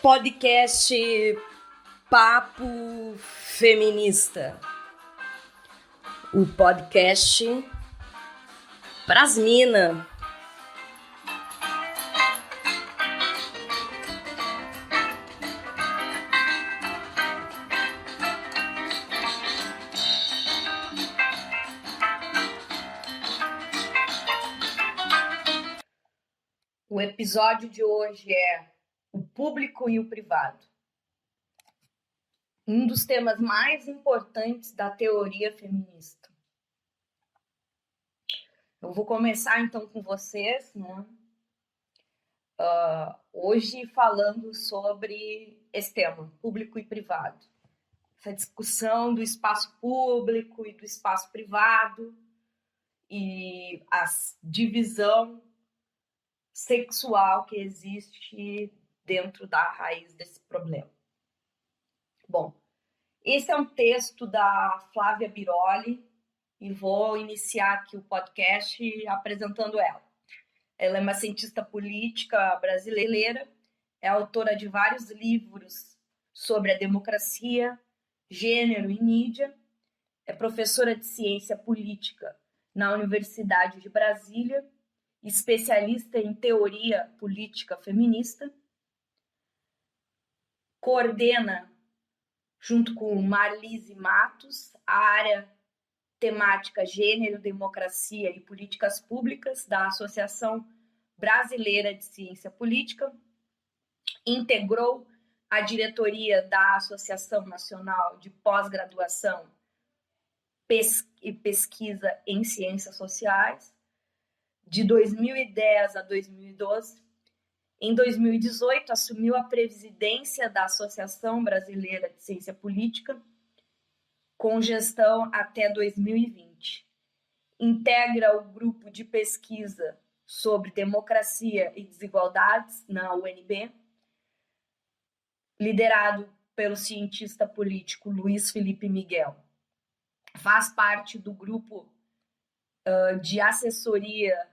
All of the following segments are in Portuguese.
Podcast Papo Feminista. O podcast pras mina. O episódio de hoje é o público e o privado. Um dos temas mais importantes da teoria feminista. Eu vou começar então com vocês, né? Hoje falando sobre esse tema, público e privado. Essa discussão do espaço público e do espaço privado e a divisão sexual que existe dentro da raiz desse problema. Bom, esse é um texto da Flávia Biroli e vou iniciar aqui o podcast apresentando ela. Ela é uma cientista política brasileira, é autora de vários livros sobre a democracia, gênero e mídia, é professora de ciência política na Universidade de Brasília, especialista em teoria política feminista, coordena, junto com Marlise Matos, a área temática Gênero, Democracia e Políticas Públicas da Associação Brasileira de Ciência Política, integrou a diretoria da Associação Nacional de Pós-Graduação e Pesquisa em Ciências Sociais, de 2010 a 2012. Em 2018, assumiu a presidência da Associação Brasileira de Ciência Política, com gestão até 2020. Integra o grupo de pesquisa sobre democracia e desigualdades na UNB, liderado pelo cientista político Luiz Felipe Miguel. Faz parte do grupo de assessoria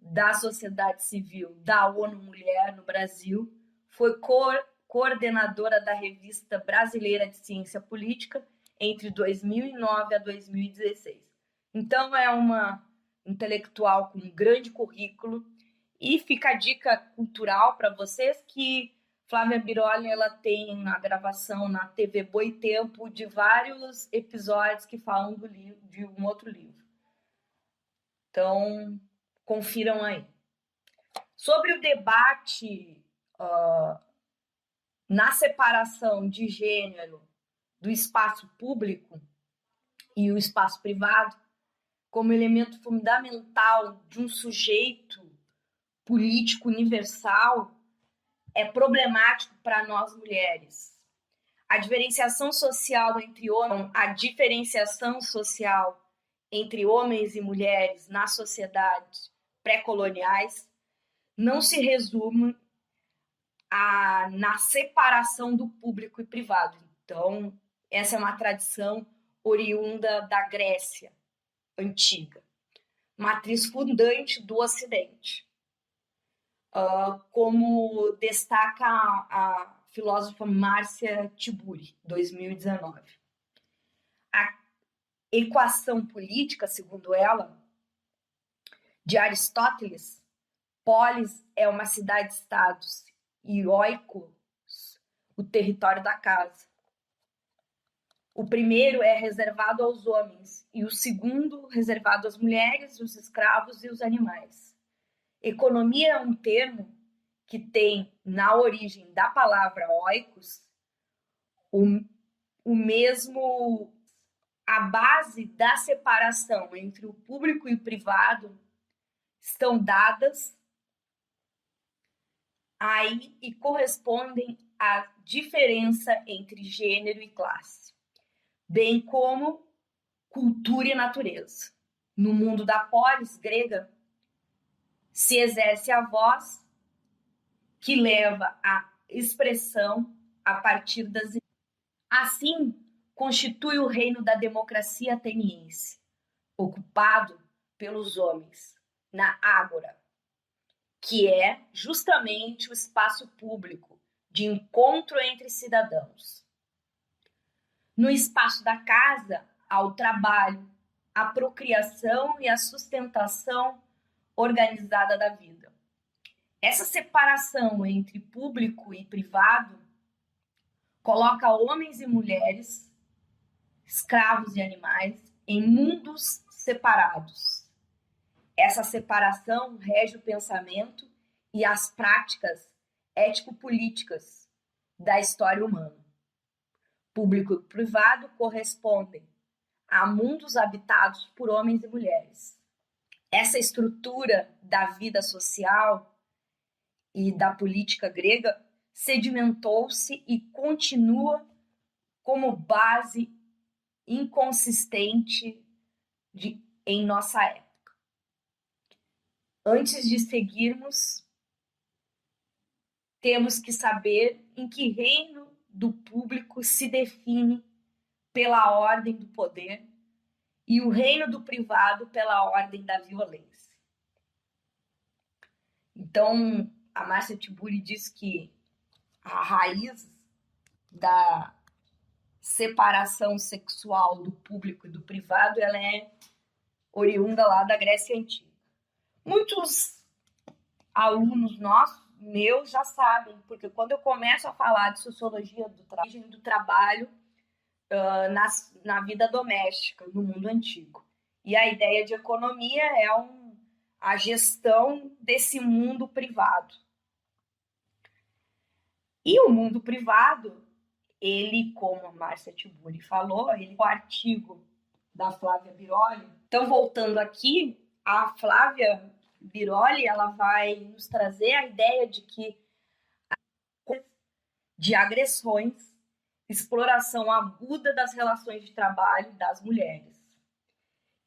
da sociedade civil da ONU Mulher no Brasil, foi coordenadora da Revista Brasileira de Ciência Política entre 2009 a 2016. Então, é uma intelectual com um grande currículo. E fica a dica cultural para vocês que Flávia Biroli ela tem a gravação na TV Boitempo de vários episódios que falam do livro, de um outro livro. Então, confiram aí. Sobre o debate na separação de gênero do espaço público e o espaço privado como elemento fundamental de um sujeito político universal é problemático para nós mulheres. A diferenciação social entre homens e mulheres nas sociedades pré-coloniais não se resume na separação do público e privado. Então, essa é uma tradição oriunda da Grécia antiga, matriz fundante do Ocidente, como destaca a filósofa Márcia Tiburi, 2019. A equação política, segundo ela, de Aristóteles, polis é uma cidade-estado e oikos, o território da casa. O primeiro é reservado aos homens e o segundo reservado às mulheres, os escravos e os animais. Economia é um termo que tem na origem da palavra oikos a base da separação entre o público e o privado estão dadas aí e correspondem à diferença entre gênero e classe, bem como cultura e natureza. No mundo da polis grega, se exerce a voz que leva à expressão a partir das... Assim, constitui o reino da democracia ateniense, ocupado pelos homens na ágora, que é justamente o espaço público de encontro entre cidadãos. No espaço da casa, há o trabalho, a procriação e a sustentação organizada da vida. Essa separação entre público e privado coloca homens e mulheres, escravos e animais, em mundos separados. Essa separação rege o pensamento e as práticas ético-políticas da história humana. Público e privado correspondem a mundos habitados por homens e mulheres. Essa estrutura da vida social e da política grega sedimentou-se e continua como base inconsistente em nossa época. Antes de seguirmos, temos que saber em que reino do público se define pela ordem do poder e o reino do privado pela ordem da violência. Então, a Márcia Tiburi diz que a raiz da separação sexual do público e do privado, ela é oriunda lá da Grécia Antiga. Muitos alunos meus já sabem, porque quando eu começo a falar de sociologia do trabalho na vida doméstica, no mundo antigo. E a ideia de economia é a gestão desse mundo privado. E o mundo privado, ele, como a Márcia Tiburi falou, ele é o artigo da Flávia Biroli. Então, voltando aqui, a Flávia Biroli, ela vai nos trazer a ideia de agressões, exploração aguda das relações de trabalho das mulheres.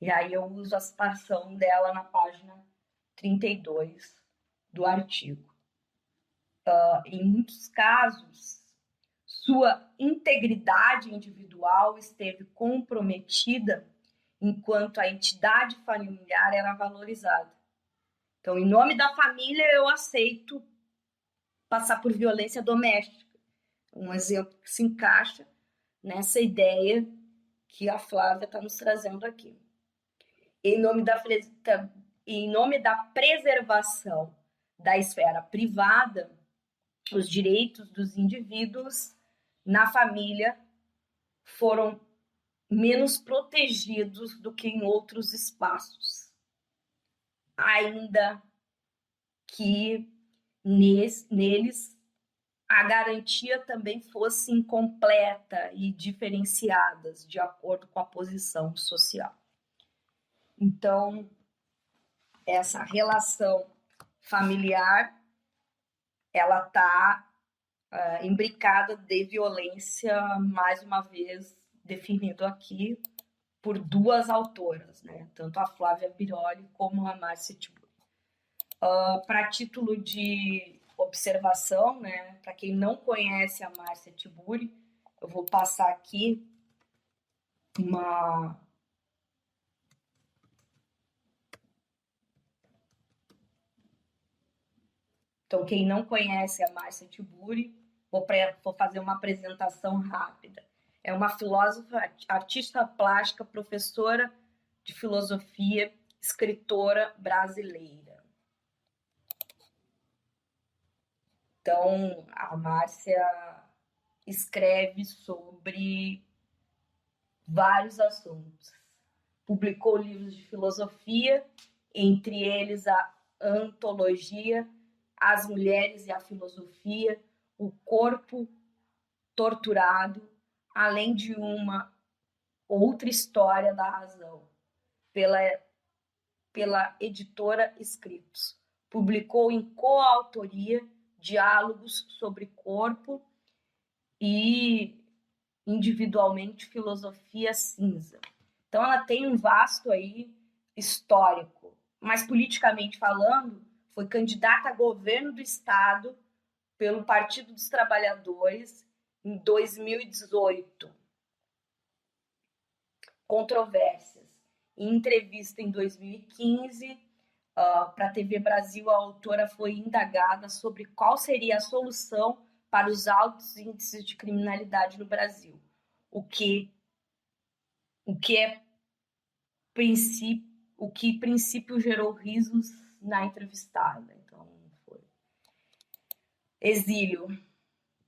E aí eu uso a citação dela na página 32 do artigo. Em muitos casos, sua integridade individual esteve comprometida enquanto a entidade familiar era valorizada. Então, em nome da família, eu aceito passar por violência doméstica. Um exemplo que se encaixa nessa ideia que a Flávia está nos trazendo aqui. Em nome da preservação da esfera privada, os direitos dos indivíduos na família foram menos protegidos do que em outros espaços, ainda que neles a garantia também fosse incompleta e diferenciadas de acordo com a posição social. Então, essa relação familiar, ela está imbricada de violência, mais uma vez definido aqui por duas autoras, né? Tanto a Flávia Biroli como a Márcia Tiburi. Para título de observação, né? Para quem não conhece a Márcia Tiburi, eu vou passar aqui uma Então, quem não conhece a Márcia Tiburi, vou fazer uma apresentação rápida. É uma filósofa, artista plástica, professora de filosofia, escritora brasileira. Então, a Márcia escreve sobre vários assuntos. Publicou livros de filosofia, entre eles a antologia As Mulheres e a Filosofia, O Corpo Torturado, além de uma outra história da razão, pela editora Escritos. Publicou em coautoria Diálogos sobre Corpo e individualmente Filosofia Cinza. Então ela tem um vasto aí histórico, mas politicamente falando, foi candidata a governo do estado pelo Partido dos Trabalhadores em 2018. Controvérsias. Em entrevista em 2015, para a TV Brasil, a autora foi indagada sobre qual seria a solução para os altos índices de criminalidade no Brasil, o que princípio gerou risos na entrevistada. Então, foi. Exílio.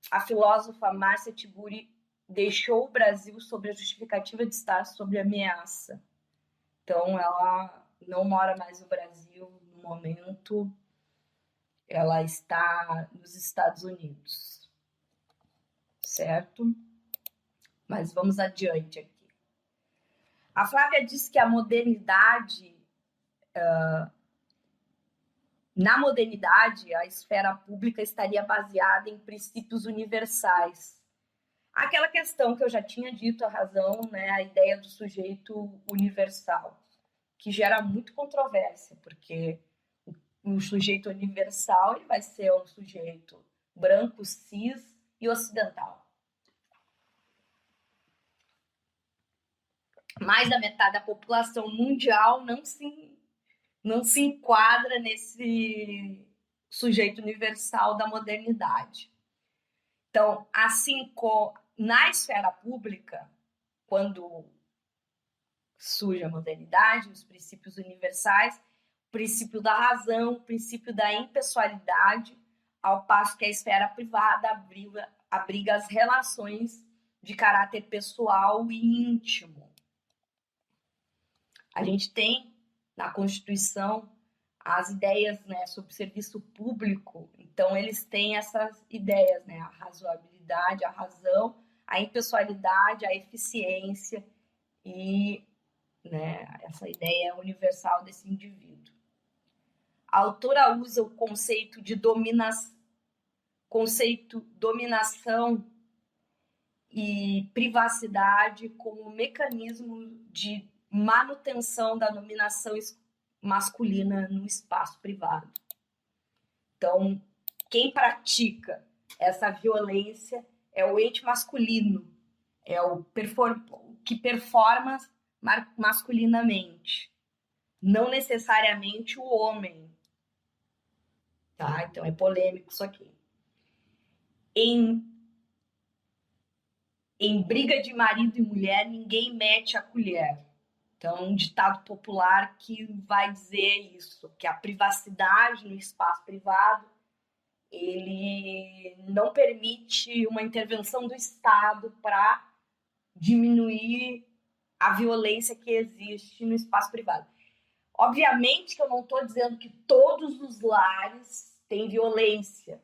A filósofa Márcia Tiburi deixou o Brasil sob a justificativa de estar sob ameaça. Então, ela não mora mais no Brasil no momento. Ela está nos Estados Unidos. Certo? Mas vamos adiante aqui. A Flávia diz que a modernidade, na modernidade, a esfera pública estaria baseada em princípios universais. Aquela questão que eu já tinha dito, a razão, né, a ideia do sujeito universal, que gera muito controvérsia, porque o sujeito universal ele vai ser um sujeito branco, cis e ocidental. Mais da metade da população mundial não se enquadra nesse sujeito universal da modernidade. Então, assim como na esfera pública, quando surge a modernidade, os princípios universais, o princípio da razão, o princípio da impessoalidade, ao passo que a esfera privada abriga as relações de caráter pessoal e íntimo. A gente tem na Constituição as ideias, né, sobre serviço público, então eles têm essas ideias, né, a razoabilidade, a razão, a impessoalidade, a eficiência e, né, essa ideia universal desse indivíduo. A autora usa o conceito de dominação e privacidade como mecanismo de manutenção da dominação masculina no espaço privado. Então, quem pratica essa violência é o ente masculino, é o que performa masculinamente, não necessariamente o homem. Tá? Então, é polêmico isso aqui. Em briga de marido e mulher, ninguém mete a colher. Então, um ditado popular que vai dizer isso, que a privacidade no espaço privado, ele não permite uma intervenção do Estado para diminuir a violência que existe no espaço privado. Obviamente que eu não estou dizendo que todos os lares têm violência.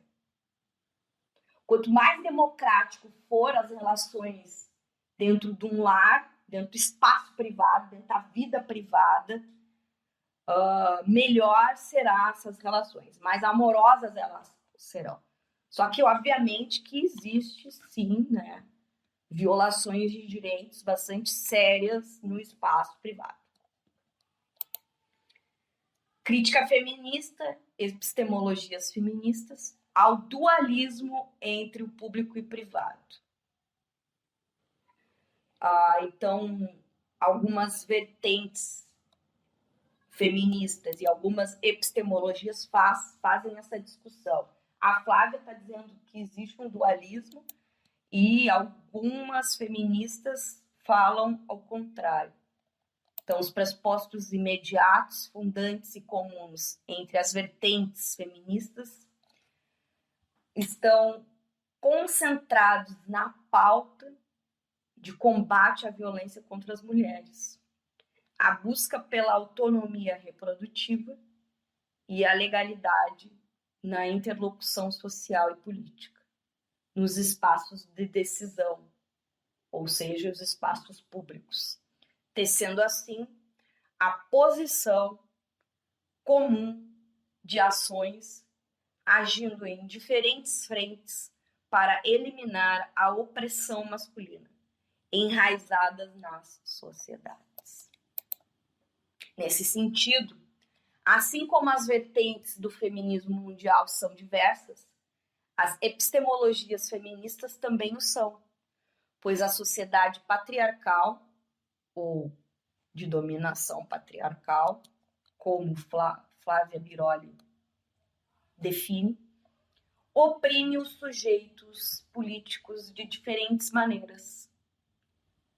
Quanto mais democrático for as relações dentro de um lar, dentro do espaço privado, dentro da vida privada, melhor serão essas relações, mais amorosas elas serão. Só que, obviamente, que existe, sim, né, violações de direitos bastante sérias no espaço privado. Crítica feminista, epistemologias feministas, ao dualismo entre o público e privado. Então, algumas vertentes feministas e algumas epistemologias fazem essa discussão. A Flávia está dizendo que existe um dualismo e algumas feministas falam ao contrário. Então, os pressupostos imediatos, fundantes e comuns entre as vertentes feministas estão concentrados na pauta de combate à violência contra as mulheres, a busca pela autonomia reprodutiva e a legalidade na interlocução social e política, nos espaços de decisão, ou seja, os espaços públicos, tecendo assim a posição comum de ações agindo em diferentes frentes para eliminar a opressão masculina enraizadas nas sociedades. Nesse sentido, assim como as vertentes do feminismo mundial são diversas, as epistemologias feministas também o são, pois a sociedade patriarcal, ou de dominação patriarcal, como Flávia Biroli define, oprime os sujeitos políticos de diferentes maneiras.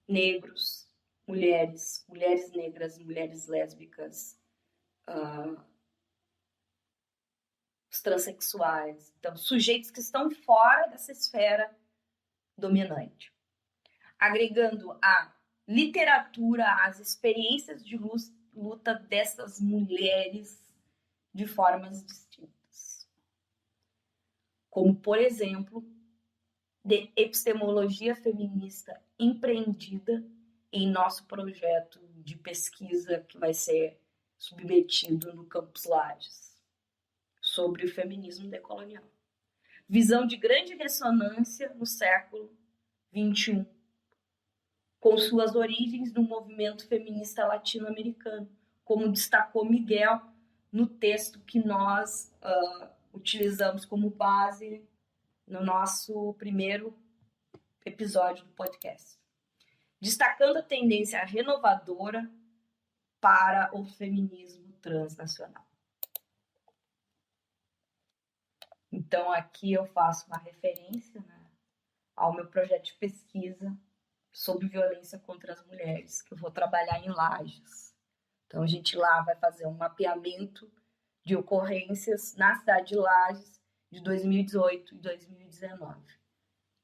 Negros, mulheres negras, mulheres lésbicas, os transexuais. Então, sujeitos que estão fora dessa esfera dominante. Agregando a literatura, as experiências de luta dessas mulheres de formas distintas. Como, por exemplo, de epistemologia feminista empreendida em nosso projeto de pesquisa que vai ser submetido no Campus Lages, sobre o feminismo decolonial. Visão de grande ressonância no século XXI, com suas origens no movimento feminista latino-americano, como destacou Miguel no texto que nós utilizamos como base no nosso primeiro episódio do podcast. Destacando a tendência renovadora para o feminismo transnacional. Então, aqui eu faço uma referência, né, ao meu projeto de pesquisa sobre violência contra as mulheres, que eu vou trabalhar em Lages. Então, a gente lá vai fazer um mapeamento de ocorrências na cidade de Lages de 2018 e 2019.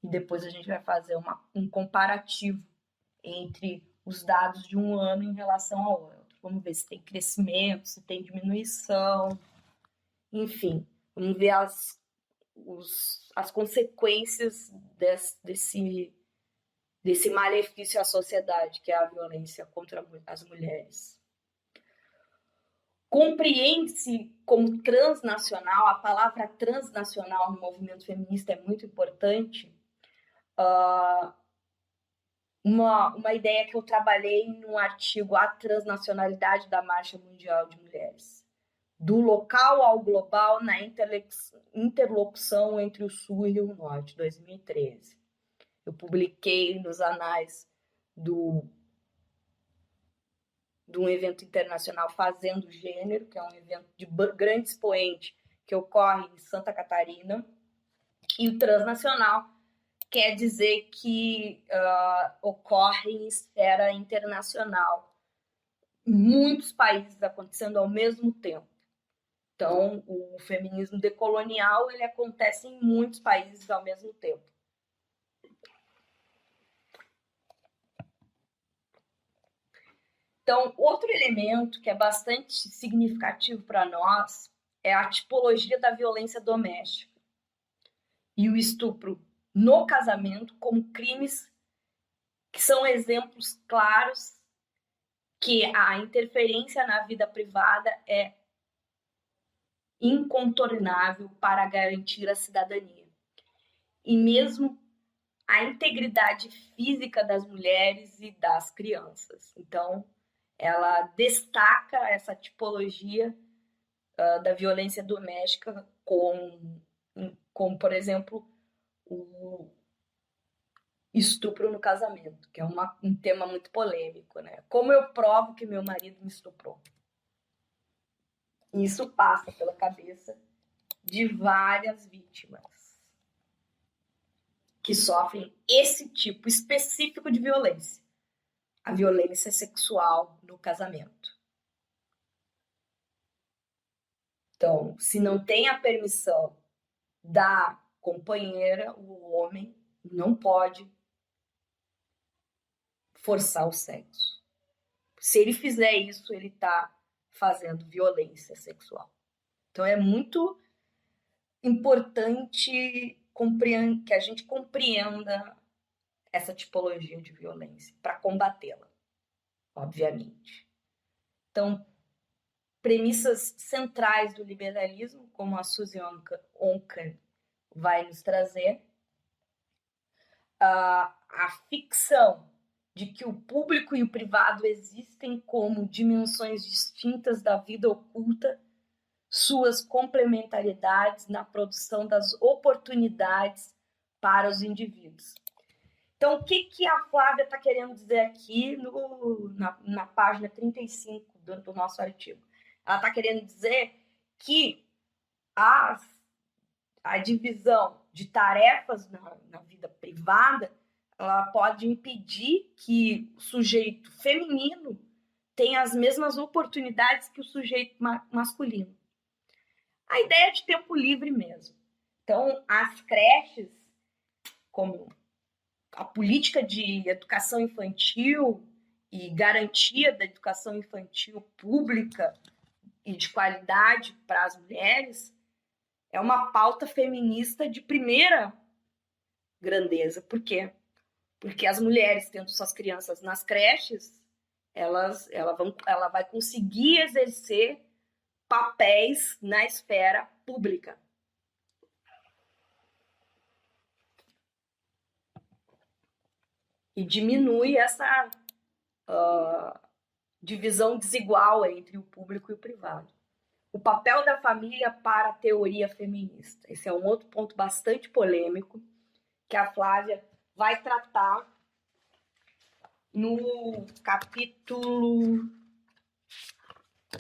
E depois a gente vai fazer um comparativo entre os dados de um ano em relação ao outro. Vamos ver se tem crescimento, se tem diminuição, enfim, vamos ver as consequências desse malefício à sociedade, que é a violência contra as mulheres. Compreende-se como transnacional, a palavra transnacional no movimento feminista é muito importante. Uma ideia que eu trabalhei no artigo A Transnacionalidade da Marcha Mundial de Mulheres. Do local ao global na interlocução entre o Sul e o Norte, 2013. Eu publiquei nos anais de um evento internacional Fazendo Gênero, que é um evento de grande expoente que ocorre em Santa Catarina. E o transnacional quer dizer que ocorre em esfera internacional, em muitos países acontecendo ao mesmo tempo. Então, o feminismo decolonial ele acontece em muitos países ao mesmo tempo. Então, outro elemento que é bastante significativo para nós é a tipologia da violência doméstica e o estupro no casamento como crimes que são exemplos claros que a interferência na vida privada é incontornável para garantir a cidadania. E mesmo a integridade física das mulheres e das crianças. Então, ela destaca essa tipologia da violência doméstica como, por exemplo, o estupro no casamento, que é um tema muito polêmico, né? Como eu provo que meu marido me estuprou? Isso passa pela cabeça de várias vítimas que sofrem esse tipo específico de violência, a violência sexual no casamento. Então, se não tem a permissão da companheira, o homem não pode forçar o sexo. Se ele fizer isso, ele está fazendo violência sexual. Então, é muito importante que a gente compreenda essa tipologia de violência para combatê-la, obviamente. Então, premissas centrais do liberalismo, como a Suzy Onkar vai nos trazer, a ficção de que o público e o privado existem como dimensões distintas da vida oculta, suas complementaridades na produção das oportunidades para os indivíduos. Então, o que a Flávia está querendo dizer aqui na página 35 do nosso artigo? Ela está querendo dizer que a divisão de tarefas na vida privada, ela pode impedir que o sujeito feminino tenha as mesmas oportunidades que o sujeito masculino. A ideia é de tempo livre mesmo. Então, as creches, como a política de educação infantil e garantia da educação infantil pública e de qualidade para as mulheres, é uma pauta feminista de primeira grandeza. Por quê? Porque as mulheres, tendo suas crianças nas creches, ela vai conseguir exercer papéis na esfera pública. E diminui essa divisão desigual entre o público e o privado. O papel da família para a teoria feminista. Esse é um outro ponto bastante polêmico que a Flávia vai tratar no capítulo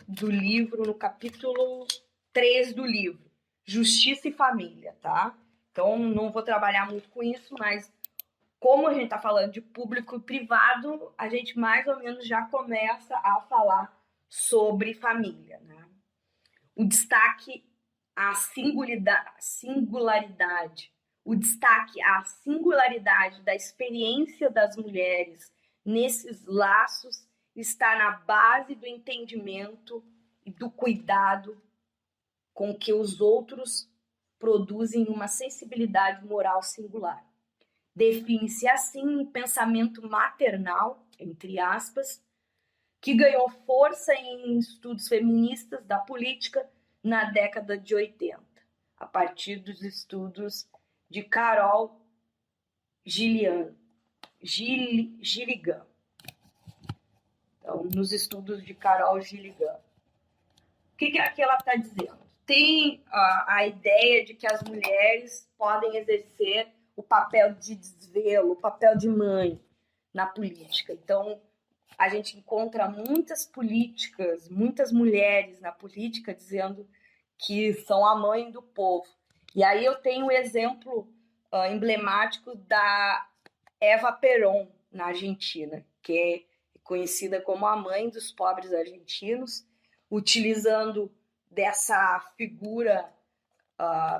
do livro, no capítulo 3 do livro, Justiça e Família, tá? Então, não vou trabalhar muito com isso, mas como a gente está falando de público e privado, a gente mais ou menos já começa a falar sobre família, né? O destaque à singularidade, o destaque à singularidade da experiência das mulheres nesses laços está na base do entendimento e do cuidado com que os outros produzem uma sensibilidade moral singular. Define-se assim um pensamento maternal, entre aspas, que ganhou força em estudos feministas da política na década de 80, a partir dos estudos de Carol Gilligan. Então, nos estudos de Carol Gilligan. O que é que ela está dizendo? Tem a ideia de que as mulheres podem exercer o papel de desvelo, o papel de mãe na política. Então, a gente encontra muitas políticas, muitas mulheres na política dizendo que são a mãe do povo. E aí eu tenho o exemplo emblemático da Eva Perón, na Argentina, que é conhecida como a mãe dos pobres argentinos, utilizando dessa figura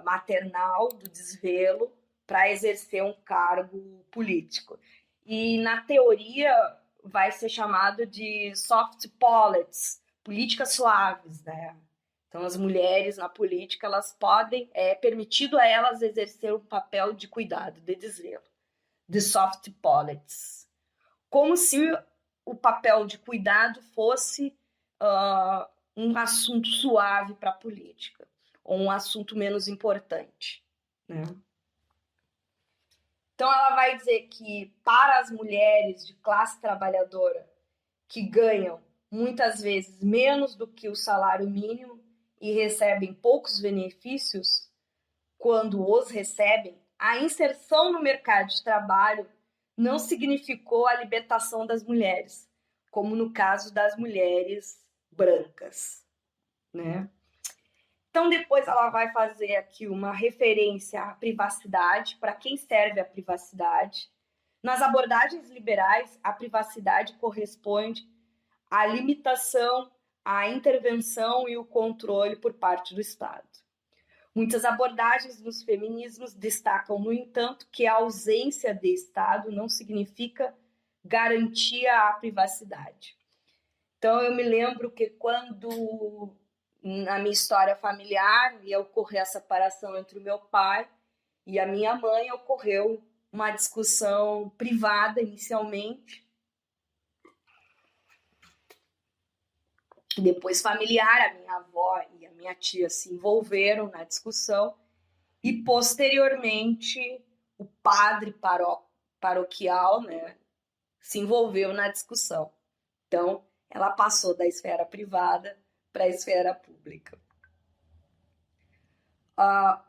maternal do desvelo para exercer um cargo político. E na teoria vai ser chamado de soft politics, políticas suaves, né? Então as mulheres na política, elas podem, é permitido a elas exercer um papel de cuidado, de desvelo, de soft politics. Como se o papel de cuidado fosse um assunto suave para a política, ou um assunto menos importante, né? Então, ela vai dizer que para as mulheres de classe trabalhadora que ganham muitas vezes menos do que o salário mínimo e recebem poucos benefícios, quando os recebem, a inserção no mercado de trabalho não significou a libertação das mulheres, como no caso das mulheres brancas, né? Então, depois ela vai fazer aqui uma referência à privacidade, para quem serve a privacidade. Nas abordagens liberais, a privacidade corresponde à limitação, à intervenção e o controle por parte do Estado. Muitas abordagens nos feminismos destacam, no entanto, que a ausência de Estado não significa garantia à privacidade. Então, eu me lembro que quando na minha história familiar ia ocorrer a separação entre o meu pai e a minha mãe, ocorreu uma discussão privada inicialmente, depois familiar, a minha avó e a minha tia se envolveram na discussão e posteriormente o padre paroquial, né, se envolveu na discussão. Então, ela passou da esfera privada para a esfera pública.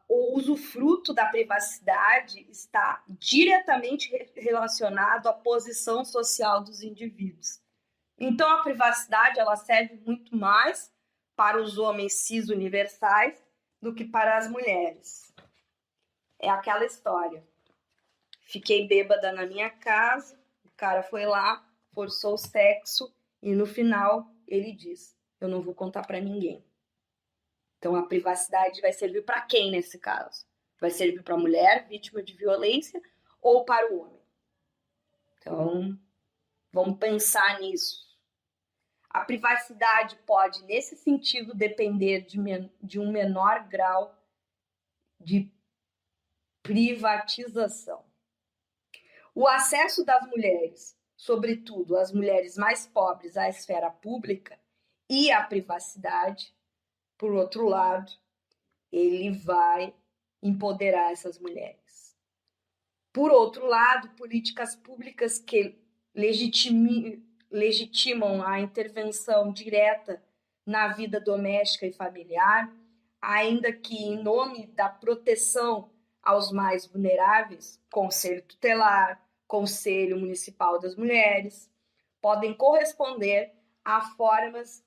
O usufruto da privacidade está diretamente relacionado à posição social dos indivíduos. Então, a privacidade ela serve muito mais para os homens cis universais do que para as mulheres. É aquela história. Fiquei bêbada na minha casa, o cara foi lá, forçou o sexo e no final ele diz: eu não vou contar para ninguém. Então a privacidade vai servir para quem nesse caso? Vai servir para a mulher vítima de violência ou para o homem? Então vamos pensar nisso. A privacidade pode, nesse sentido, depender de um menor grau de privatização. O acesso das mulheres, sobretudo as mulheres mais pobres, à esfera pública e à privacidade, por outro lado, ele vai empoderar essas mulheres. Por outro lado, políticas públicas que legitimam a intervenção direta na vida doméstica e familiar, ainda que em nome da proteção aos mais vulneráveis, Conselho Tutelar, Conselho Municipal das Mulheres, podem corresponder a formas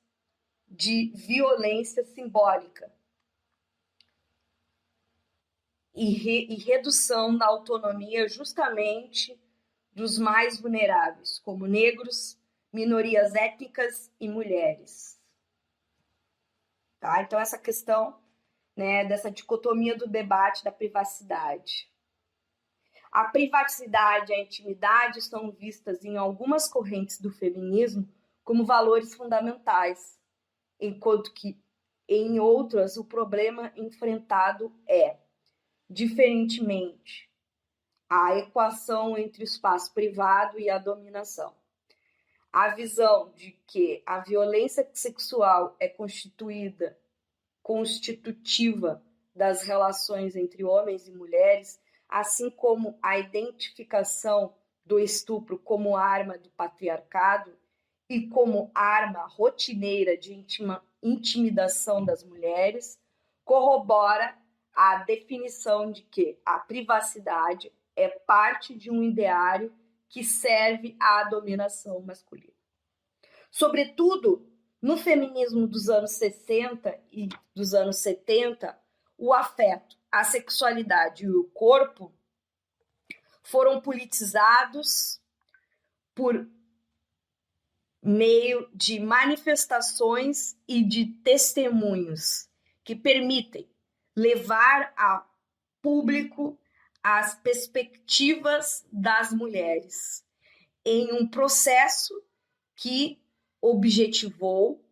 de violência simbólica e redução da autonomia justamente dos mais vulneráveis, como negros, minorias étnicas e mulheres. Tá? Então, essa questão, né, dessa dicotomia do debate da privacidade. A privacidade e a intimidade estão vistas em algumas correntes do feminismo como valores fundamentais, enquanto que em outras o problema enfrentado é, diferentemente, a equação entre o espaço privado e a dominação. A visão de que a violência sexual é constitutiva das relações entre homens e mulheres, assim como a identificação do estupro como arma do patriarcado e como arma rotineira de intimidação das mulheres, corrobora a definição de que a privacidade é parte de um ideário que serve à dominação masculina. Sobretudo, no feminismo dos anos 60 e dos anos 70, o afeto, a sexualidade e o corpo foram politizados por meio de manifestações e de testemunhos que permitem levar a público as perspectivas das mulheres em um processo que objetivou,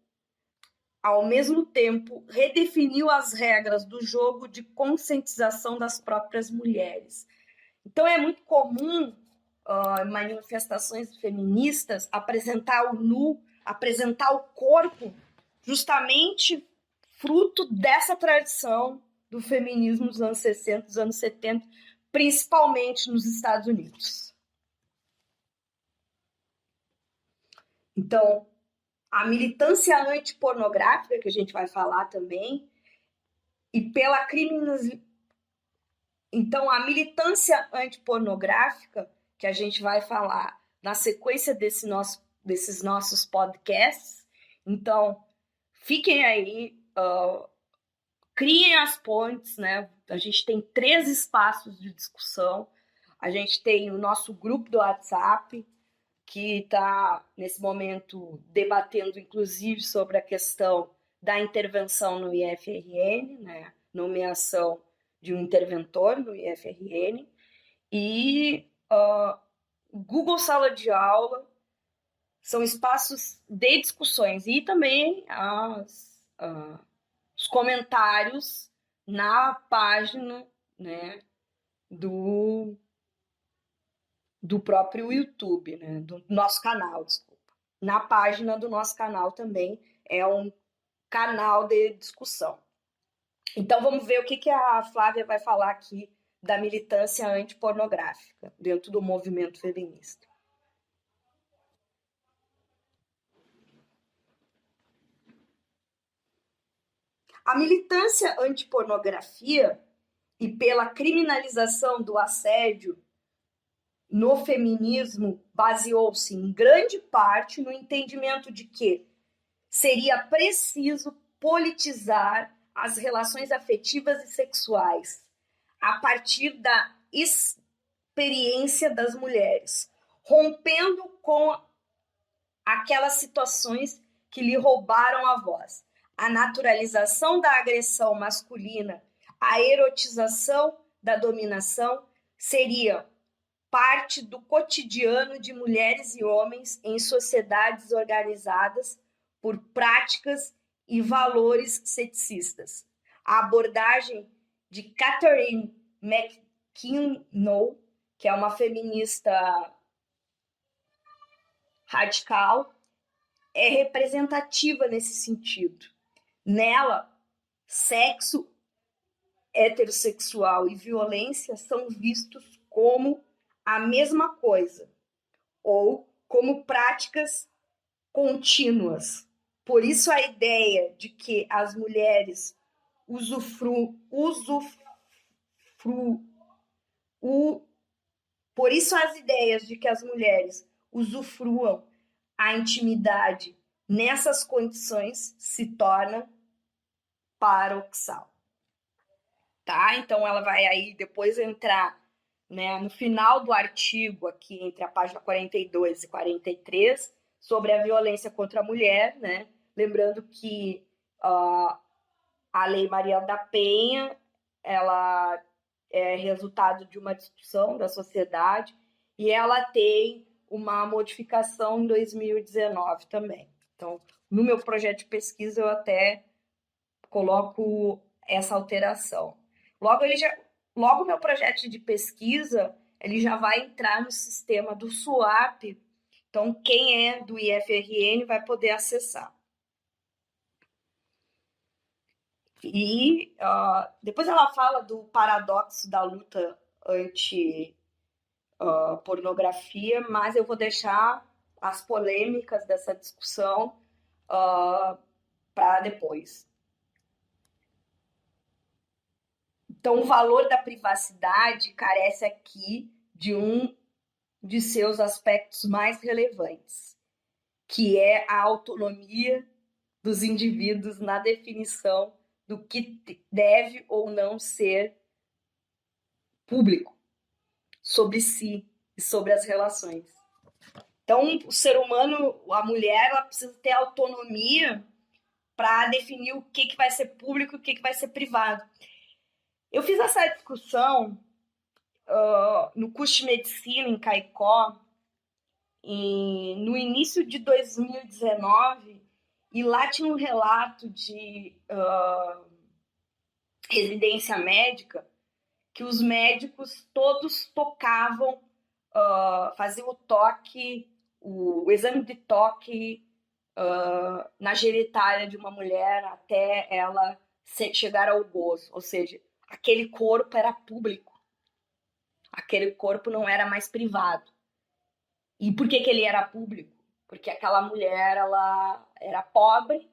ao mesmo tempo, redefiniu as regras do jogo de conscientização das próprias mulheres. Então, é muito comum manifestações feministas apresentar o nu, apresentar o corpo, justamente fruto dessa tradição do feminismo dos anos 60, dos anos 70, principalmente nos Estados Unidos. Então, a militância antipornográfica, que a gente vai falar também, e pela criminalização. Então, a militância antipornográfica, que a gente vai falar na sequência desses nossos podcasts. Então, fiquem aí, criem as pontes, né? A gente tem 3 espaços de discussão. A gente tem o nosso grupo do WhatsApp, que está, nesse momento, debatendo, inclusive, sobre a questão da intervenção no IFRN, né? Nomeação de um interventor no IFRN, e Google Sala de Aula são espaços de discussões, e também os comentários na página, né, do próprio YouTube, né, do nosso canal, desculpa. Na página do nosso canal também é um canal de discussão. Então, vamos ver o que a Flávia vai falar aqui da militância antipornográfica dentro do movimento feminista. A militância antipornografia e pela criminalização do assédio no feminismo baseou-se em grande parte no entendimento de que seria preciso politizar as relações afetivas e sexuais, a partir da experiência das mulheres, rompendo com aquelas situações que lhe roubaram a voz. A naturalização da agressão masculina, a erotização da dominação seria parte do cotidiano de mulheres e homens em sociedades organizadas por práticas e valores sexistas. A abordagem de Catherine McKinnon, que é uma feminista radical, é representativa nesse sentido. Nela, sexo heterossexual e violência são vistos como a mesma coisa, ou como práticas contínuas. Por isso a ideia de que as mulheres por isso as ideias de que as mulheres usufruam a intimidade nessas condições se torna paradoxal. Tá? Então ela vai aí depois entrar, né, no final do artigo, aqui entre a página 42 e 43, sobre a violência contra a mulher, né? Lembrando que a Lei Maria da Penha, ela é resultado de uma discussão da sociedade e ela tem uma modificação em 2019 também. Então, no meu projeto de pesquisa, eu até coloco essa alteração. Logo meu projeto de pesquisa, ele já vai entrar no sistema do SUAP, então quem é do IFRN vai poder acessar. E depois ela fala do paradoxo da luta anti-pornografia, mas eu vou deixar as polêmicas dessa discussão para depois. Então, o valor da privacidade carece aqui de um de seus aspectos mais relevantes, que é a autonomia dos indivíduos na definição do que deve ou não ser público sobre si e sobre as relações. Então, o ser humano, a mulher, ela precisa ter autonomia para definir o que vai ser público e o que vai ser privado. Eu fiz essa discussão no curso de medicina em Caicó no início de 2019, e lá tinha um relato de residência médica que os médicos todos tocavam, faziam o exame de toque na genitália de uma mulher até ela chegar ao gozo, ou seja, aquele corpo era público, aquele corpo não era mais privado. E por que ele era público? Porque aquela mulher, ela era pobre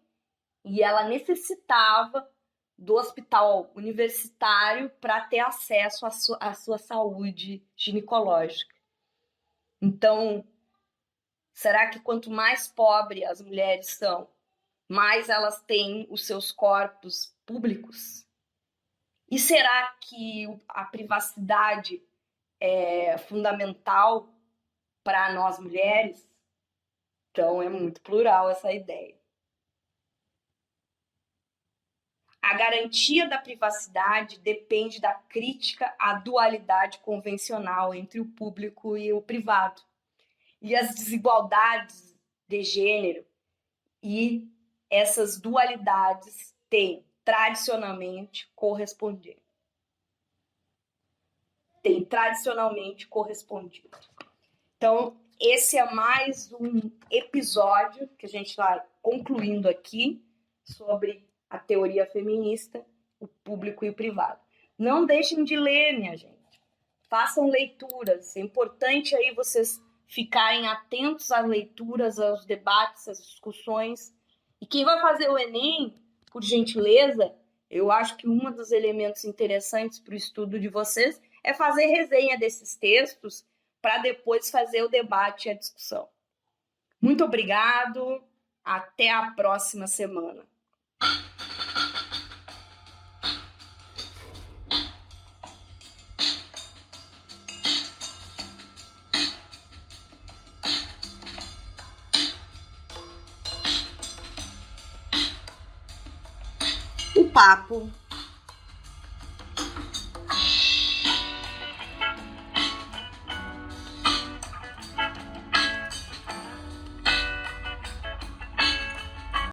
e ela necessitava do hospital universitário para ter acesso à sua saúde ginecológica. Então, será que quanto mais pobre as mulheres são, mais elas têm os seus corpos públicos? E será que a privacidade é fundamental para nós mulheres? Então, é muito plural essa ideia. A garantia da privacidade depende da crítica à dualidade convencional entre o público e o privado, e as desigualdades de gênero e essas dualidades têm tradicionalmente correspondido. Então, esse é mais um episódio que a gente vai concluindo aqui sobre a teoria feminista, o público e o privado. Não deixem de ler, minha gente. Façam leituras. É importante aí vocês ficarem atentos às leituras, aos debates, às discussões. E quem vai fazer o Enem, por gentileza, eu acho que um dos elementos interessantes para o estudo de vocês é fazer resenha desses textos para depois fazer o debate e a discussão. Muito obrigado. Até a próxima semana. papo